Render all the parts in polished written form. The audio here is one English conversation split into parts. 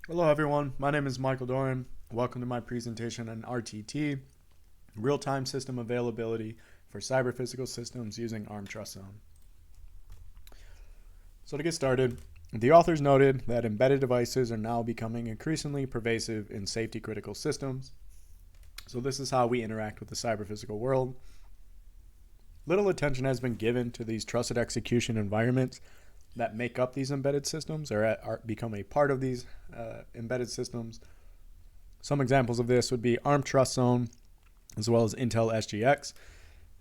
Hello everyone, my name is Michael Doran. Welcome to my presentation on RTT, Real-Time System Availability for Cyber-Physical Systems using ARM TrustZone. So to get started, the authors noted that embedded devices are now becoming increasingly pervasive in safety-critical systems. So this is how we interact with the cyber-physical world. Little attention has been given to these trusted execution environments that make up these embedded systems or become a part of these embedded systems. Some examples of this would be ARM TrustZone as well as Intel SGX.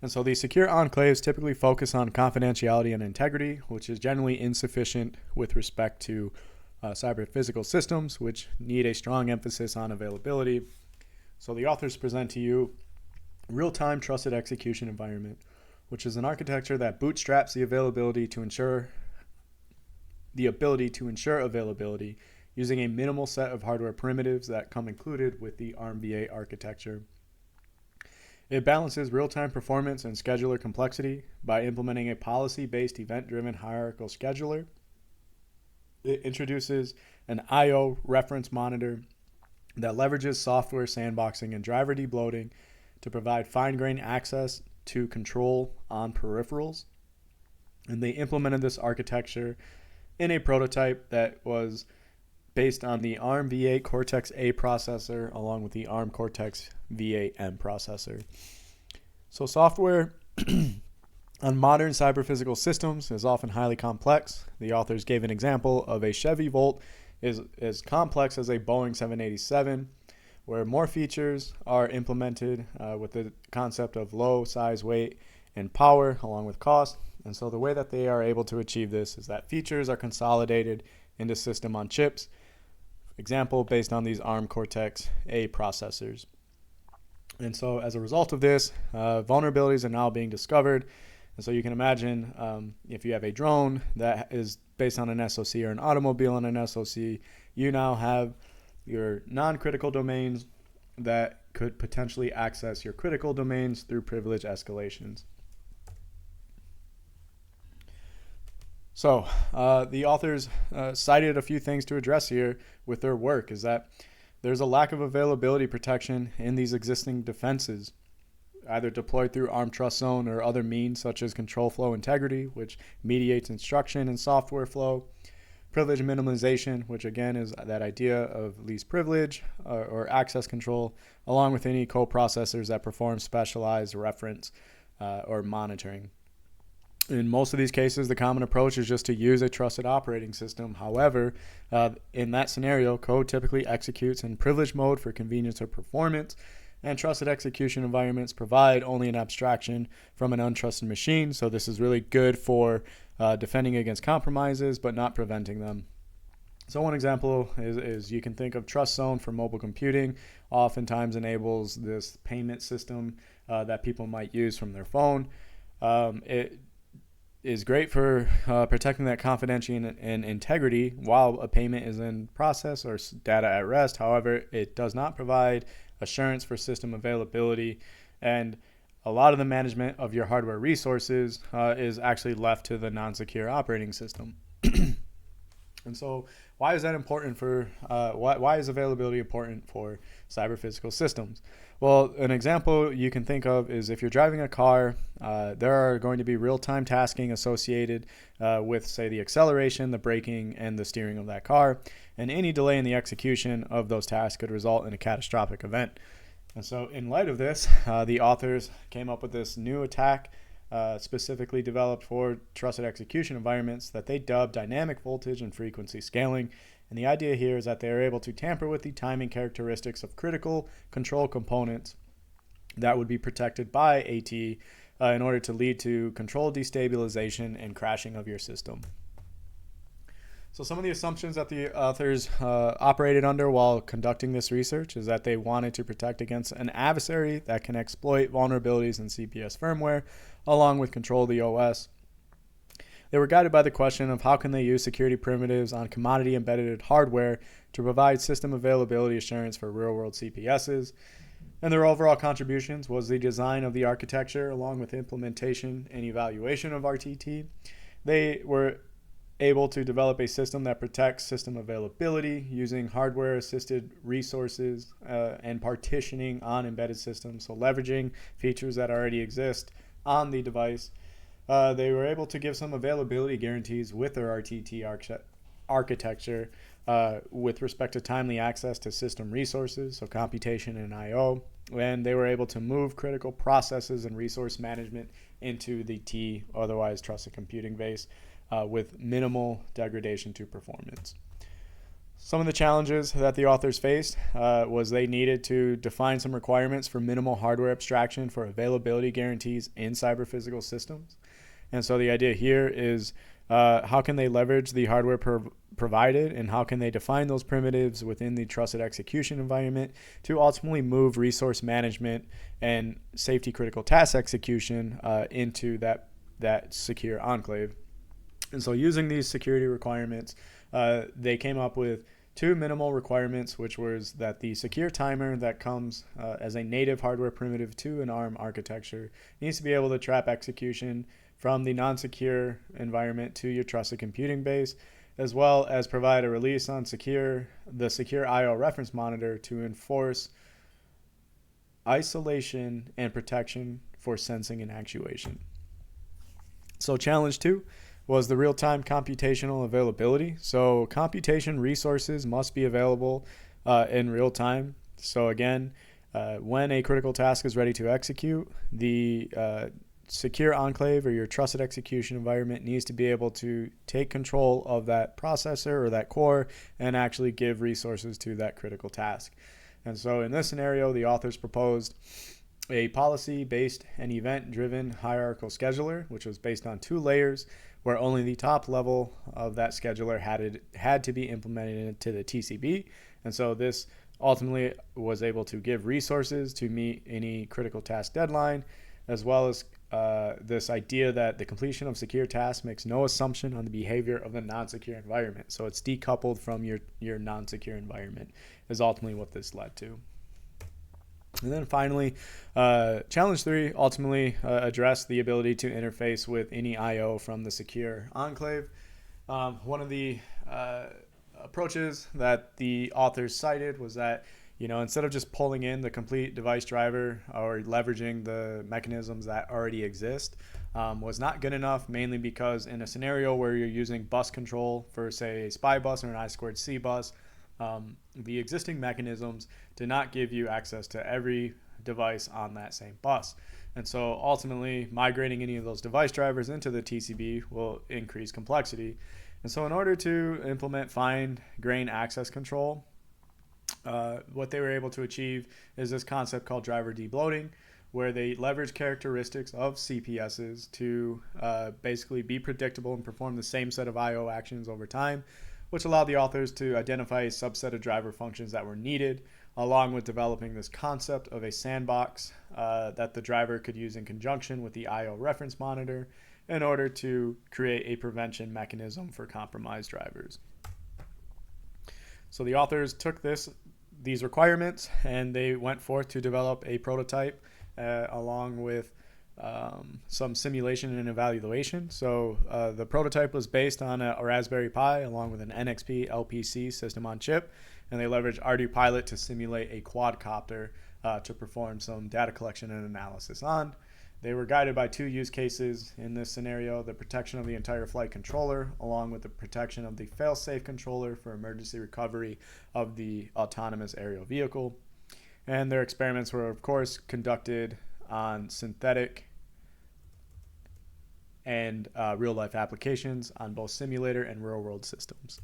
And so these secure enclaves typically focus on confidentiality and integrity, which is generally insufficient with respect to cyber physical systems, which need a strong emphasis on availability. So the authors present to you real-time trusted execution environment, which is an architecture that bootstraps the ability to ensure availability using a minimal set of hardware primitives that come included with the ARMVA architecture. It balances real-time performance and scheduler complexity by implementing a policy-based event-driven hierarchical scheduler. It introduces an I/O reference monitor that leverages software sandboxing and driver debloating to provide fine-grained access to control on peripherals. And they implemented this architecture in a prototype that was based on the ARM V8 Cortex-A processor along with the ARM Cortex V8M processor. So software on modern cyber-physical systems is often highly complex. The authors gave an example of a Chevy Volt is as complex as a Boeing 787, where more features are implemented with the concept of low size, weight, and power along with cost. And so the way that they are able to achieve this is that features are consolidated into system on chips, example based on these ARM Cortex-A processors. And so as a result of this, vulnerabilities are now being discovered. And so you can imagine if you have a drone that is based on an SoC or an automobile on an SoC, you now have your non-critical domains that could potentially access your critical domains through privilege escalations. So the authors cited a few things to address here with their work is that there's a lack of availability protection in these existing defenses, either deployed through ARM TrustZone or other means such as control flow integrity, which mediates instruction and software flow, privilege minimization, which again is that idea of least privilege or access control, along with any co-processors that perform specialized reference or monitoring. In most of these cases, the common approach is just to use a trusted operating system. However, in that scenario, code typically executes in privilege mode for convenience or performance, and trusted execution environments provide only an abstraction from an untrusted machine. So this is really good for defending against compromises, but not preventing them. So one example is you can think of TrustZone for mobile computing. Oftentimes enables this payment system that people might use from their phone. It is great for protecting that confidentiality and integrity while a payment is in process or data at rest. However, it does not provide assurance for system availability, and a lot of the management of your hardware resources is actually left to the non-secure operating system. And so why is that important for, why is availability important for cyber physical systems? Well, an example you can think of is if you're driving a car, there are going to be real-time tasking associated with, say, the acceleration, the braking, and the steering of that car. And any delay in the execution of those tasks could result in a catastrophic event. And so in light of this, the authors came up with this new attack specifically developed for trusted execution environments that they dubbed dynamic voltage and frequency scaling. And the idea here is that they are able to tamper with the timing characteristics of critical control components that would be protected by AT in order to lead to control destabilization and crashing of your system. So some of the assumptions that the authors operated under while conducting this research is that they wanted to protect against an adversary that can exploit vulnerabilities in CPS firmware along with control of the OS. They were guided by the question of how can they use security primitives on commodity embedded hardware to provide system availability assurance for real-world CPSs. And their overall contributions was the design of the architecture along with implementation and evaluation of RTT. They were able to develop a system that protects system availability using hardware-assisted resources and partitioning on embedded systems, so leveraging features that already exist on the device. They were able to give some availability guarantees with their RTT architecture with respect to timely access to system resources, so computation and I/O, and they were able to move critical processes and resource management into the T, otherwise trusted computing base, with minimal degradation to performance. Some of the challenges that the authors faced was they needed to define some requirements for minimal hardware abstraction for availability guarantees in cyber-physical systems. And so the idea here is how can they leverage the hardware provided, and how can they define those primitives within the trusted execution environment to ultimately move resource management and safety critical task execution into that secure enclave. And so using these security requirements, they came up with two minimal requirements, which was that the secure timer that comes as a native hardware primitive to an ARM architecture needs to be able to trap execution from the non-secure environment to your trusted computing base, as well as provide a release on the secure I/O reference monitor to enforce isolation and protection for sensing and actuation. So challenge 2 was the real-time computational availability. So computation resources must be available in real time. So again, when a critical task is ready to execute, the secure enclave or your trusted execution environment needs to be able to take control of that processor or that core and actually give resources to that critical task. And so in this scenario, the authors proposed a policy-based and event-driven hierarchical scheduler, which was based on 2 layers, where only the top level of that scheduler had to be implemented into the TCB. And so this ultimately was able to give resources to meet any critical task deadline, as well as this idea that the completion of secure tasks makes no assumption on the behavior of the non-secure environment. So it's decoupled from your non-secure environment is ultimately what this led to. And then finally, challenge 3 ultimately addressed the ability to interface with any I/O from the secure enclave. One of the approaches that the authors cited was that, instead of just pulling in the complete device driver or leveraging the mechanisms that already exist, was not good enough, mainly because in a scenario where you're using bus control for, say, a SPI bus or an I2C bus, the existing mechanisms did not give you access to every device on that same bus. And so ultimately, migrating any of those device drivers into the TCB will increase complexity. And so in order to implement fine-grained access control, what they were able to achieve is this concept called driver debloating, where they leverage characteristics of CPSs to basically be predictable and perform the same set of I/O actions over time, which allowed the authors to identify a subset of driver functions that were needed, along with developing this concept of a sandbox that the driver could use in conjunction with the I/O reference monitor in order to create a prevention mechanism for compromised drivers. So the authors took these requirements and they went forth to develop a prototype along with some simulation and evaluation. So the prototype was based on a Raspberry Pi along with an NXP LPC system on chip, and they leveraged ArduPilot to simulate a quadcopter to perform some data collection and analysis on. They were guided by 2 use cases in this scenario: the protection of the entire flight controller, along with the protection of the fail-safe controller for emergency recovery of the autonomous aerial vehicle. And their experiments were, of course, conducted on synthetic and real-life applications on both simulator and real-world systems.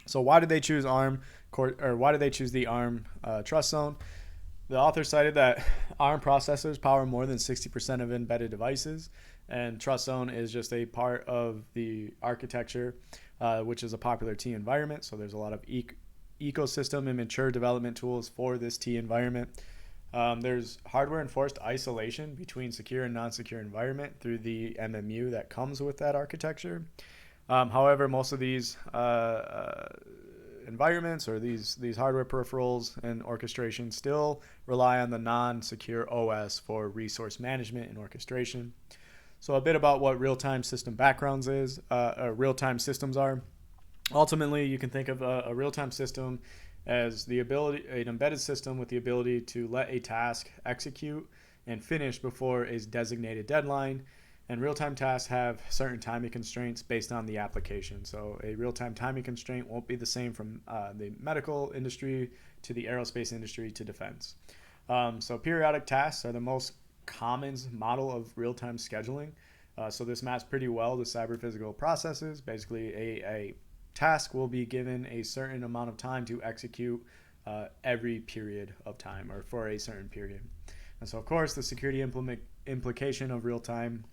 So why did they choose ARM, or why did they choose the ARM TrustZone? The author cited that ARM processors power more than 60% of embedded devices, and TrustZone is just a part of the architecture, which is a popular T environment. So there's a lot of ecosystem and mature development tools for this T environment. There's hardware-enforced isolation between secure and non-secure environment through the MMU that comes with that architecture. However, most of these environments or these hardware peripherals and orchestration still rely on the non-secure OS for resource management and orchestration. So a bit about what real-time system backgrounds is, real-time systems are. Ultimately, you can think of a real-time system as an embedded system with the ability to let a task execute and finish before a designated deadline. And real-time tasks have certain timing constraints based on the application. So a real-time timing constraint won't be the same from the medical industry to the aerospace industry to defense. So periodic tasks are the most common model of real-time scheduling. So this maps pretty well to cyber-physical processes. Basically, a task will be given a certain amount of time to execute every period of time or for a certain period. And so, of course, the security implication of real-time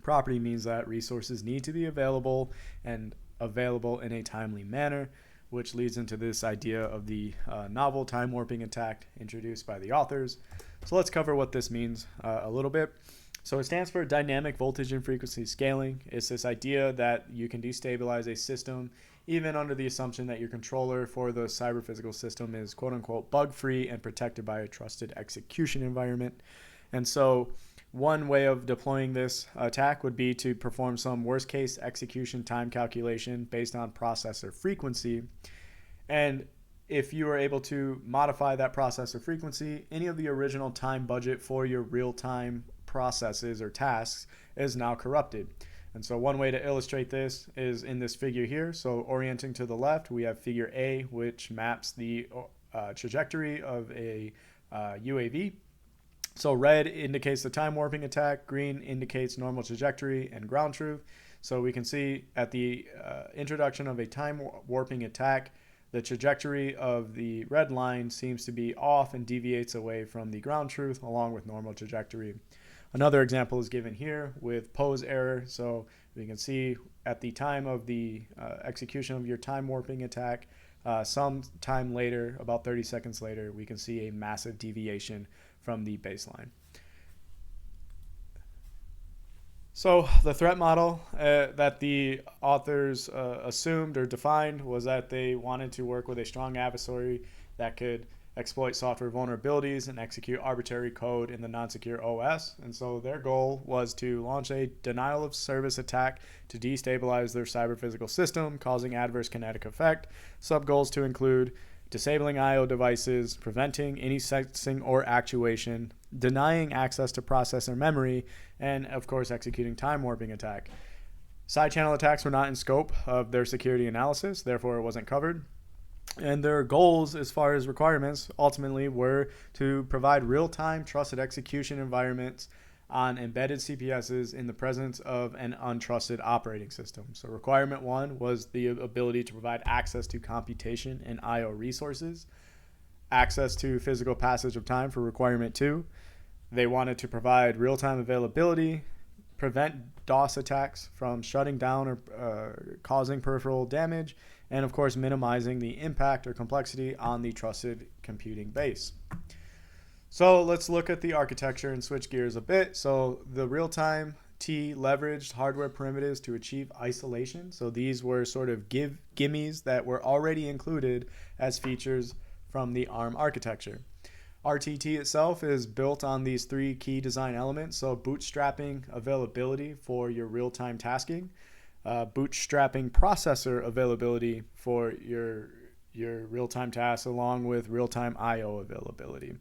property means that resources need to be available and available in a timely manner, which leads into this idea of the novel time warping attack introduced by the authors. So let's cover what this means a little bit. So it stands for dynamic voltage and frequency scaling. It's this idea that you can destabilize a system even under the assumption that your controller for the cyber physical system is quote unquote bug free and protected by a trusted execution environment. And so one way of deploying this attack would be to perform some worst case execution time calculation based on processor frequency. And if you are able to modify that processor frequency, any of the original time budget for your real-time processes or tasks is now corrupted. And so one way to illustrate this is in this figure here. So orienting to the left, we have figure A, which maps the trajectory of a UAV. So red indicates the time warping attack, green indicates normal trajectory and ground truth. So we can see at the introduction of a time warping attack, the trajectory of the red line seems to be off and deviates away from the ground truth along with normal trajectory. Another example is given here with pose error. So we can see at the time of the execution of your time warping attack, some time later, about 30 seconds later, we can see a massive deviation from the baseline. So the threat model that the authors assumed or defined was that they wanted to work with a strong adversary that could exploit software vulnerabilities and execute arbitrary code in the non-secure OS. And so their goal was to launch a denial of service attack to destabilize their cyber physical system, causing adverse kinetic effect. Sub-goals to include disabling I/O devices, preventing any sensing or actuation, denying access to processor memory, and of course executing time warping attack. Side channel attacks were not in scope of their security analysis, therefore it wasn't covered. And their goals as far as requirements ultimately were to provide real-time trusted execution environments on embedded CPSs in the presence of an untrusted operating system. So requirement 1 was the ability to provide access to computation and I/O resources, access to physical passage of time for requirement 2. They wanted to provide real-time availability, prevent DOS attacks from shutting down or causing peripheral damage, and of course minimizing the impact or complexity on the trusted computing base. So let's look at the architecture and switch gears a bit. So the real-time T leveraged hardware primitives to achieve isolation. So these were sort of gimmies that were already included as features from the ARM architecture. RTT itself is built on these 3 key design elements. So bootstrapping availability for your real-time tasking, bootstrapping processor availability for your real-time tasks, along with real-time I/O availability.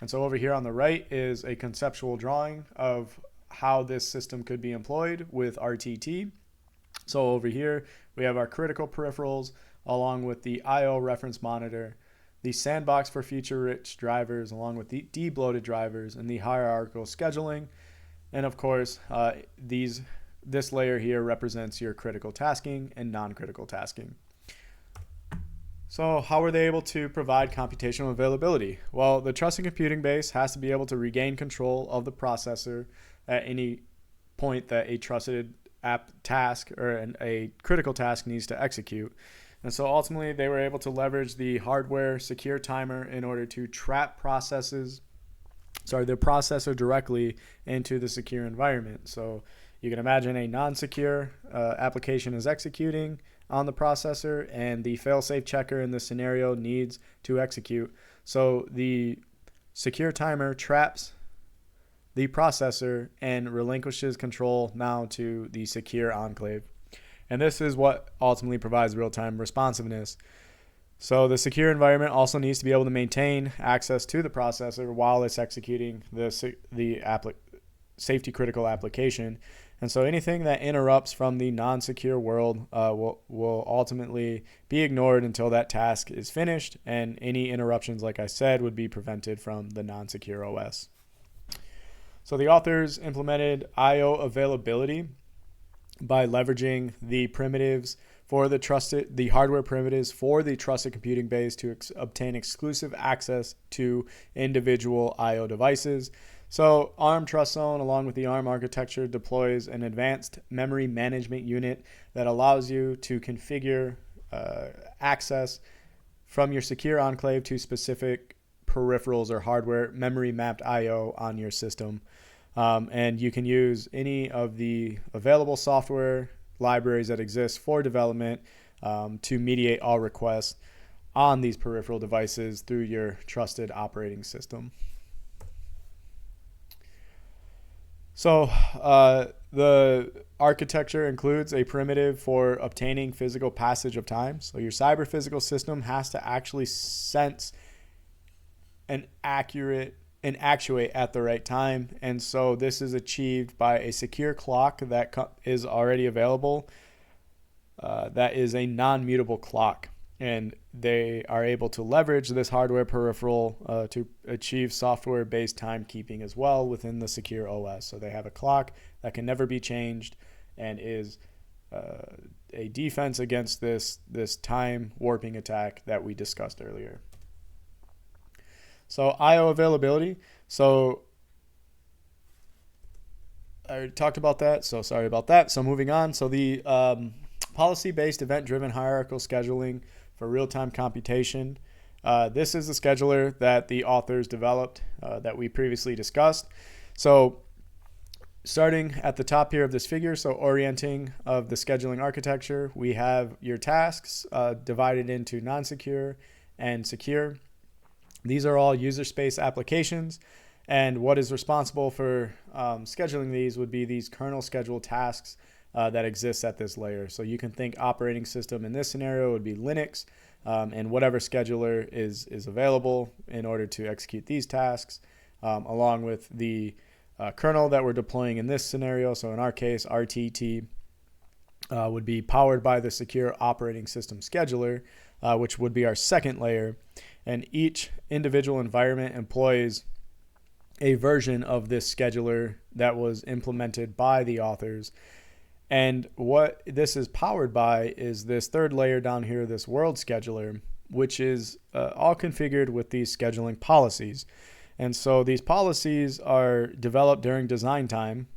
And so over here on the right is a conceptual drawing of how this system could be employed with RTT. So over here, we have our critical peripherals along with the I/O reference monitor, the sandbox for feature-rich drivers along with the debloated drivers, and the hierarchical scheduling. And of course, this layer here represents your critical tasking and non-critical tasking. So how were they able to provide computational availability? Well, the trusted computing base has to be able to regain control of the processor at any point that a trusted app task or a critical task needs to execute. And so ultimately they were able to leverage the hardware secure timer in order to trap the processor directly into the secure environment. So you can imagine a non-secure application is executing on the processor, and the fail-safe checker in this scenario needs to execute. So the secure timer traps the processor and relinquishes control now to the secure enclave. And this is what ultimately provides real-time responsiveness. So the secure environment also needs to be able to maintain access to the processor while it's executing the safety critical application. And so anything that interrupts from the non-secure world will ultimately be ignored until that task is finished, and any interruptions, like I said, would be prevented from the non-secure OS. So the authors implemented I/O availability by leveraging the primitives for the hardware primitives for the trusted computing base to obtain exclusive access to individual I/O devices. So ARM TrustZone, along with the ARM architecture, deploys an advanced memory management unit that allows you to configure access from your secure enclave to specific peripherals or hardware memory mapped I/O on your system. And you can use any of the available software libraries that exist for development to mediate all requests on these peripheral devices through your trusted operating system. So the architecture includes a primitive for obtaining physical passage of time. So your cyber physical system has to actually sense and actuate at the right time. And so this is achieved by a secure clock that is already available. That is a non-mutable clock. And they are able to leverage this hardware peripheral to achieve software-based timekeeping as well within the secure OS. So they have a clock that can never be changed and is a defense against this time warping attack that we discussed earlier. So I/O availability. So I talked about that, so sorry about that. So moving on. So the policy-based event-driven hierarchical scheduling for real-time computation. This is the scheduler that the authors developed that we previously discussed. So starting at the top here of this figure, so orienting of the scheduling architecture, we have your tasks divided into non-secure and secure. These are all user space applications, and what is responsible for scheduling these would be these kernel scheduled tasks that exists at this layer. So you can think operating system in this scenario would be Linux, and whatever scheduler is available in order to execute these tasks, along with the kernel that we're deploying in this scenario. So in our case, RTT would be powered by the secure operating system scheduler, which would be our second layer. And each individual environment employs a version of this scheduler that was implemented by the authors. And what this is powered by is this third layer down here, this world scheduler, which is all configured with these scheduling policies. And so these policies are developed during design time,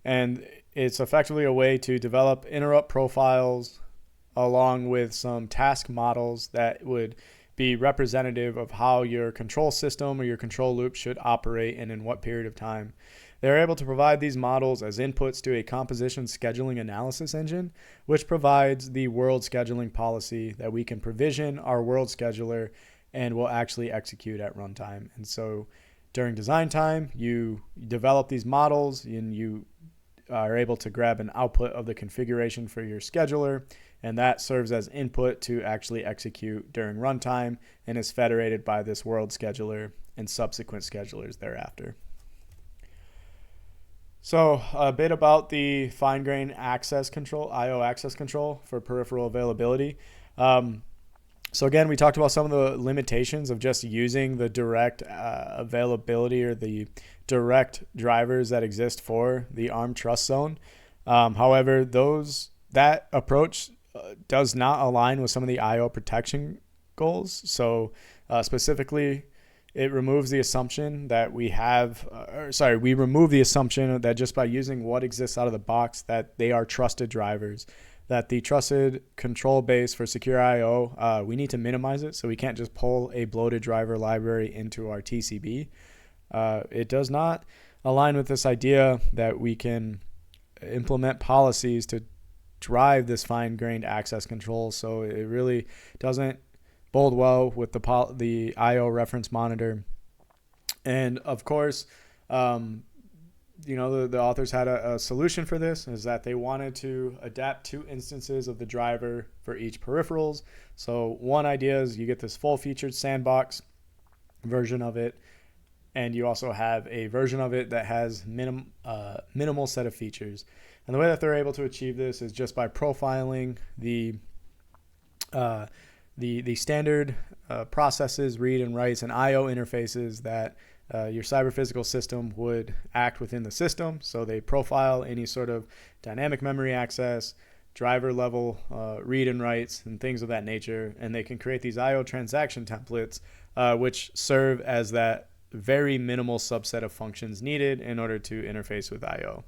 and it's effectively a way to develop interrupt profiles along with some task models that would be representative of how your control system or your control loop should operate and in what period of time. They're able to provide these models as inputs to a composition scheduling analysis engine, which provides the world scheduling policy that we can provision our world scheduler and will actually execute at runtime. And so during design time, you develop these models and you are able to grab an output of the configuration for your scheduler, and that serves as input to actually execute during runtime and is federated by this world scheduler and subsequent schedulers thereafter. So a bit about the fine-grained access control, I/O access control for peripheral availability. So again, we talked about some of the limitations of just using the direct availability or the direct drivers that exist for the ARM TrustZone. However, that approach does not align with some of the I/O protection goals. So specifically, it removes the assumption that we remove the assumption that just by using what exists out of the box that they are trusted drivers, that the trusted control base for secure I/O, we need to minimize it. So we can't just pull a bloated driver library into our TCB. It does not align with this idea that we can implement policies to drive this fine-grained access control. So it really doesn't bode well with the I/O reference monitor. And of course, The authors had a solution for this, is that they wanted to adapt 2 instances of the driver for each peripherals. So one idea is you get this full featured sandbox version of it, and you also have a version of it that has minimal set of features. And the way that they're able to achieve this is just by profiling the standard processes, read and writes, and I/O interfaces that your cyber physical system would act within the system. So they profile any sort of dynamic memory access, driver level read and writes, and things of that nature. And they can create these I/O transaction templates, which serve as that very minimal subset of functions needed in order to interface with I/O.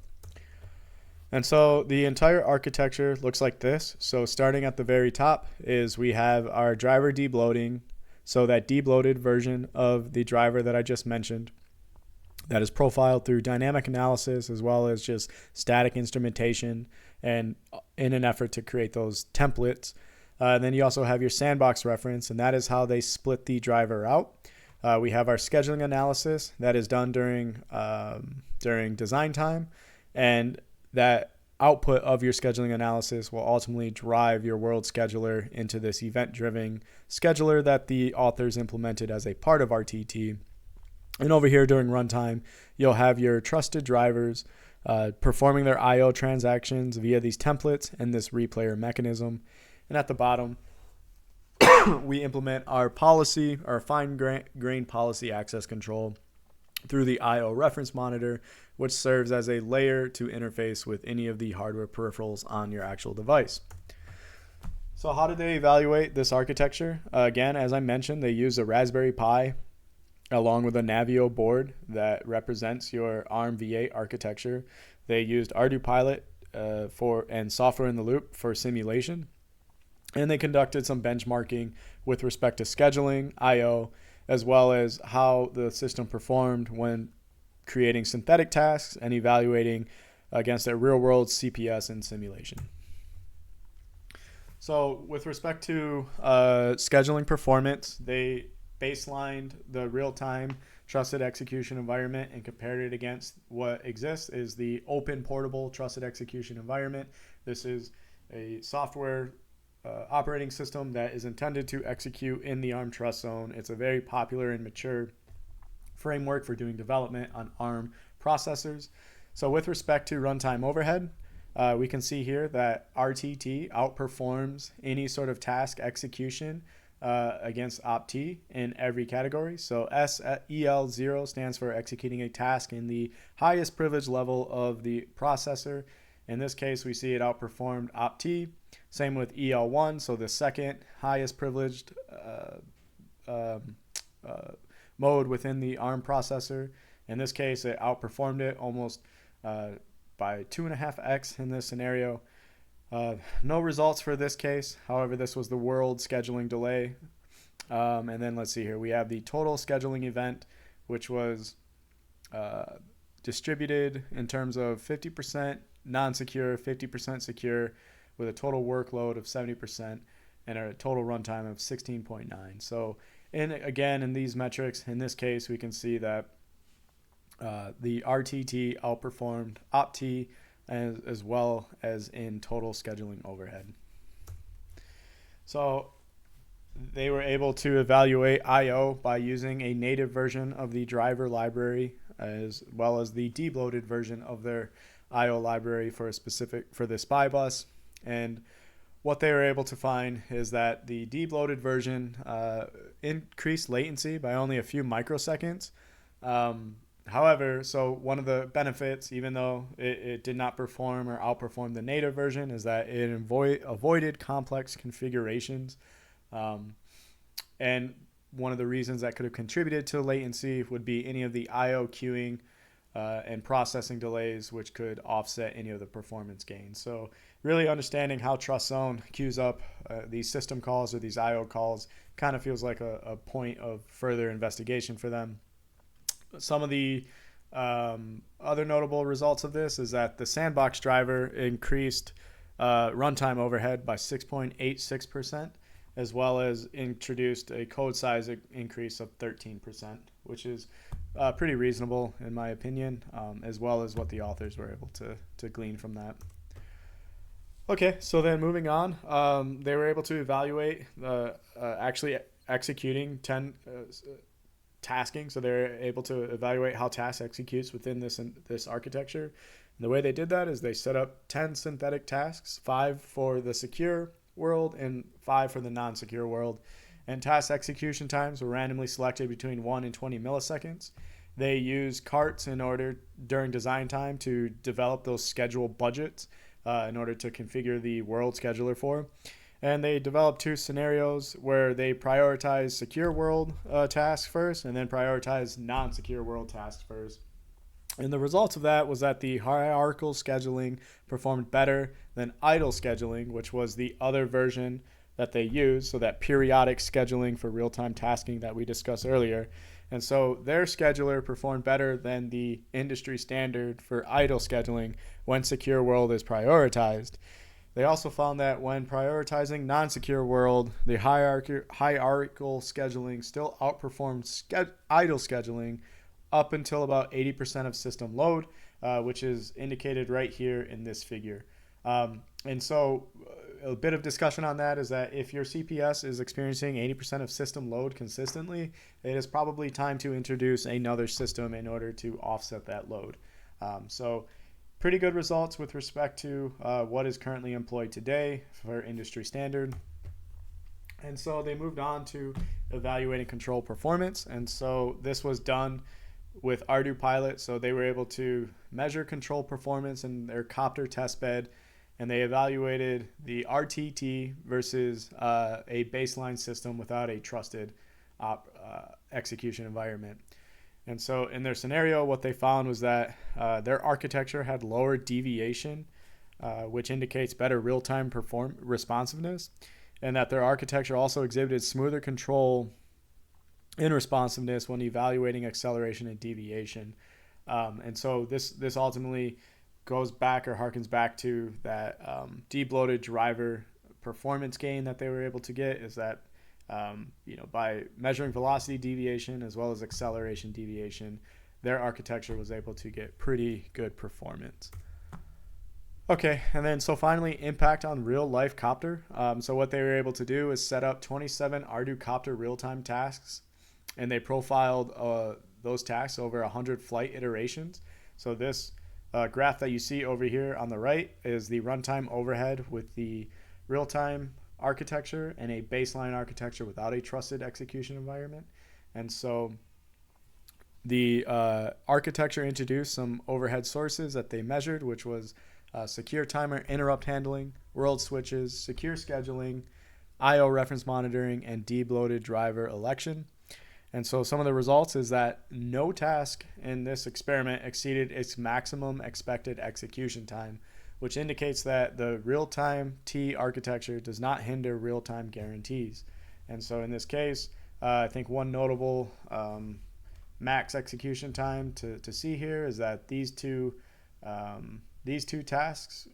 And so the entire architecture looks like this. So starting at the very top is we have our driver debloating. So that debloated version of the driver that I just mentioned, that is profiled through dynamic analysis as well as just static instrumentation, and in an effort to create those templates. Then you also have your sandbox reference, and that is how they split the driver out. We have our scheduling analysis that is done during design time, and that output of your scheduling analysis will ultimately drive your world scheduler into this event-driven scheduler that the authors implemented as a part of RTT. And over here during runtime, you'll have your trusted drivers performing their I/O transactions via these templates and this replayer mechanism. And at the bottom, we implement our policy, our fine-grained policy access control through the I/O reference monitor, which serves as a layer to interface with any of the hardware peripherals on your actual device. So how did they evaluate this architecture? Again, as I mentioned, they used a Raspberry Pi along with a Navio board that represents your ARM V8 architecture. They used ArduPilot and software in the loop for simulation. And they conducted some benchmarking with respect to scheduling, I/O, as well as how the system performed when creating synthetic tasks and evaluating against a real-world CPS and simulation. So with respect to scheduling performance, they baselined the real-time trusted execution environment and compared it against what exists is the open portable trusted execution environment. This is a software operating system that is intended to execute in the ARM TrustZone. It's a very popular and mature framework for doing development on ARM processors. So with respect to runtime overhead, we can see here that RTT outperforms any sort of task execution against opt-T in every category. So SEL0 stands for executing a task in the highest privilege level of the processor. In this case, we see it outperformed opt-T. Same with EL1, so the second highest privileged mode within the ARM processor. In this case, it outperformed it almost by 2.5x in this scenario. No results for this case. However, this was the world scheduling delay. And then let's see here. We have the total scheduling event, which was distributed in terms of 50% non-secure, 50% secure, with a total workload of 70% and a total runtime of 16.9. So, again, in these metrics, in this case, we can see that the RTT outperformed opt-T as well as in total scheduling overhead. So they were able to evaluate I/O by using a native version of the driver library as well as the debloated version of their I/O library for the SPI bus. And what they were able to find is that the debloated version increased latency by only a few microseconds. However, so one of the benefits, even though it did not perform or outperform the native version, is that it avoided complex configurations. And one of the reasons that could have contributed to latency would be any of the I/O queuing and processing delays, which could offset any of the performance gains. So really understanding how TrustZone queues up these system calls or these I/O calls kind of feels like a point of further investigation for them. Some of the other notable results of this is that the sandbox driver increased runtime overhead by 6.86%, as well as introduced a code size increase of 13%, which is pretty reasonable in my opinion, as well as what the authors were able to glean from that. Okay, so then moving on, they were able to evaluate actually executing 10 tasking. So they're able to evaluate how task executes within this architecture. And the way they did that is they set up 10 synthetic tasks, 5 for the secure world and 5 for the non-secure world. And task execution times were randomly selected between 1 and 20 milliseconds. They use carts in order during design time to develop those schedule budgets in order to configure the world scheduler for. And they developed 2 scenarios where they prioritize secure world tasks first and then prioritize non-secure world tasks first. And the results of that was that the hierarchical scheduling performed better than idle scheduling, which was the other version that they used, so that periodic scheduling for real-time tasking that we discussed earlier. And so their scheduler performed better than the industry standard for idle scheduling when secure world is prioritized. They also found that when prioritizing non-secure world, the hierarchical scheduling still outperformed idle scheduling up until about 80% of system load, which is indicated right here in this figure. And so a bit of discussion on that is that if your CPS is experiencing 80% of system load consistently, it is probably time to introduce another system in order to offset that load. So pretty good results with respect to what is currently employed today for industry standard. And so they moved on to evaluating control performance. And so this was done with Ardu Pilot. So they were able to measure control performance in their copter test bed, and they evaluated the RTT versus a baseline system without a trusted execution environment. And so in their scenario, what they found was that their architecture had lower deviation, which indicates better real-time responsiveness, and that their architecture also exhibited smoother control in responsiveness when evaluating acceleration and deviation. And so this ultimately goes back or harkens back to that debloated driver performance gain that they were able to get, is that by measuring velocity deviation as well as acceleration deviation, their architecture was able to get pretty good performance. Okay, and then so finally, impact on real-life copter. So what they were able to do is set up 27 Ardu copter real-time tasks, and they profiled those tasks over 100 flight iterations. So this graph that you see over here on the right is the runtime overhead with the real-time architecture and a baseline architecture without a trusted execution environment. And so the architecture introduced some overhead sources that they measured, which was secure timer interrupt handling, world switches, secure scheduling, IO reference monitoring, and debloated driver election. And so some of the results is that no task in this experiment exceeded its maximum expected execution time, which indicates that the real-time T architecture does not hinder real-time guarantees. And so in this case, I think one notable max execution time to see here is that these two tasks,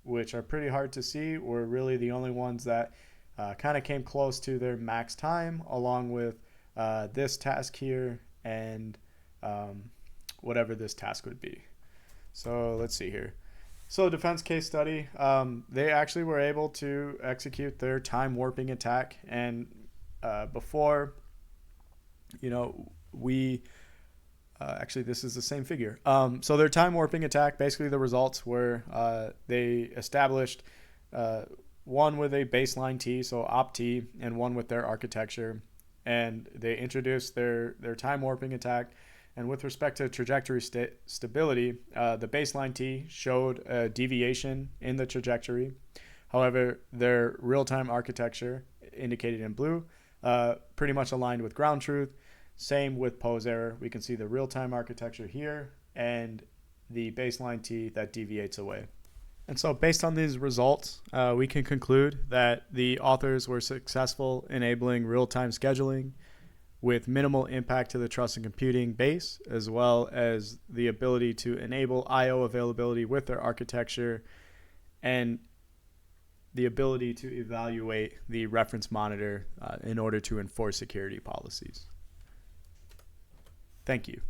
which are pretty hard to see, were really the only ones that kind of came close to their max time, along with this task here and whatever this task would be. So let's see here. So defense case study, they actually were able to execute their time warping attack, and before, we actually this is the same figure. So their time warping attack, basically the results were they established one with a baseline T, so opt T, and one with their architecture, and they introduced their time warping attack. And with respect to trajectory stability, the baseline T showed a deviation in the trajectory. However, their real-time architecture, indicated in blue, pretty much aligned with ground truth. Same with pose error. We can see the real-time architecture here and the baseline T that deviates away. And so based on these results, we can conclude that the authors were successful enabling real-time scheduling with minimal impact to the trusted computing base, as well as the ability to enable I/O availability with their architecture and the ability to evaluate the reference monitor in order to enforce security policies. Thank you.